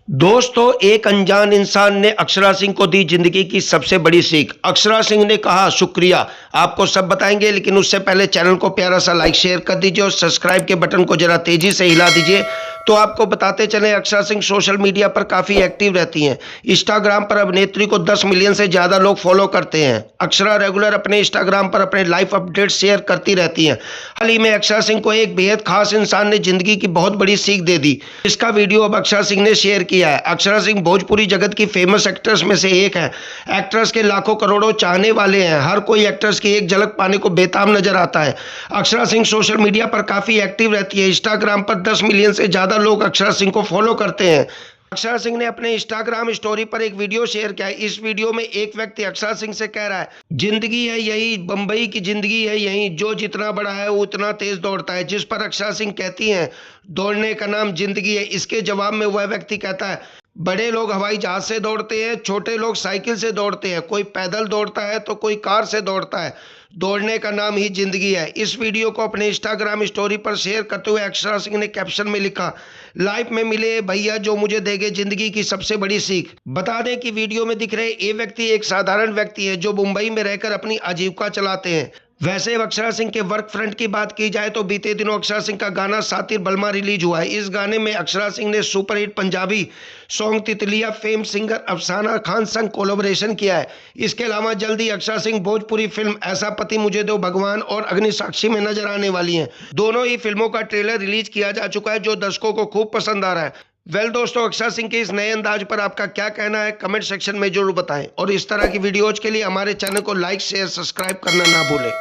दोस्तों, एक अनजान इंसान ने अक्षरा सिंह को दी जिंदगी की सबसे बड़ी सीख। अक्षरा सिंह ने कहा, शुक्रिया। आपको सब बताएंगे, लेकिन उससे पहले चैनल को प्यारा सा लाइक शेयर कर दीजिए और सब्सक्राइब के बटन को जरा तेजी से हिला दीजिए। तो आपको बताते चले, अक्षरा सिंह सोशल मीडिया पर काफी एक्टिव रहती हैं। इंस्टाग्राम पर अभिनेत्री को 10 मिलियन से ज्यादा लोग फॉलो करते हैं। अक्षरा रेगुलर अपने इंस्टाग्राम पर अपने लाइफ अपडेट शेयर करती रहती हैं। हाल ही में अक्षरा सिंह को एक बेहद खास इंसान ने जिंदगी की बहुत बड़ी सीख दे दी। इसका वीडियो अब अक्षरा सिंह ने शेयर किया है। अक्षरा सिंह भोजपुरी जगत की फेमस एक्ट्रेस में से एक है। एक्ट्रेस के लाखों करोड़ों चाहने वाले हैं। हर कोई एक्ट्रेस की एक झलक पाने को बेताब नजर आता है। अक्षरा सिंह सोशल मीडिया पर काफी एक्टिव रहती है। इंस्टाग्राम पर 10 मिलियन से ज्यादा लोग अक्षरा सिंह को फॉलो करते हैं। अक्षरा सिंह ने अपने इंस्टाग्राम स्टोरी पर एक वीडियो शेयर किया है। इस वीडियो में एक व्यक्ति अक्षरा सिंह से कह रहा है, जिंदगी है यही, बंबई की जिंदगी है यही, जो जितना बड़ा है वो उतना तेज दौड़ता है। जिस पर अक्षरा सिंह कहती हैं, दौड़ने का नाम जिंदगी है। इसके जवाब में वह व्यक्ति कहता है, बड़े लोग हवाई जहाज से दौड़ते हैं, छोटे लोग साइकिल से दौड़ते हैं, कोई पैदल दौड़ता है तो कोई कार से दौड़ता है। दौड़ने का नाम ही जिंदगी है। इस वीडियो को अपने इंस्टाग्राम स्टोरी पर शेयर करते हुए अक्षरा सिंह ने कैप्शन में लिखा, लाइफ में मिले भैया जो मुझे देंगे जिंदगी की सबसे बड़ी सीख। बता दें कि वीडियो में दिख रहे ये व्यक्ति एक साधारण व्यक्ति है जो मुंबई में रहकर अपनी आजीविका चलाते हैं। वैसे अक्षरा सिंह के वर्क फ्रंट की बात की जाए तो बीते दिनों अक्षरा सिंह का गाना सातिर बलमा रिलीज हुआ है। इस गाने में अक्षरा सिंह ने superhit Punjabi song Titalia fame singer अफसाना खान संग कोलैबोरेशन किया है। इसके अलावा जल्दी अक्षरा सिंह भोजपुरी फिल्म ऐसा पति मुझे दो भगवान और अग्नि साक्षी में नजर आने वाली हैं। दोनों ही फिल्मों का ट्रेलर रिलीज किया जा चुका है, जो दर्शकों को खूब पसंद आ रहा है। दोस्तों, अक्षरा सिंह के इस नए अंदाज पर आपका क्या कहना है, कमेंट सेक्शन में जरूर बताएं और इस तरह की वीडियोज के लिए हमारे चैनल को लाइक शेयर सब्सक्राइब करना ना भूलें।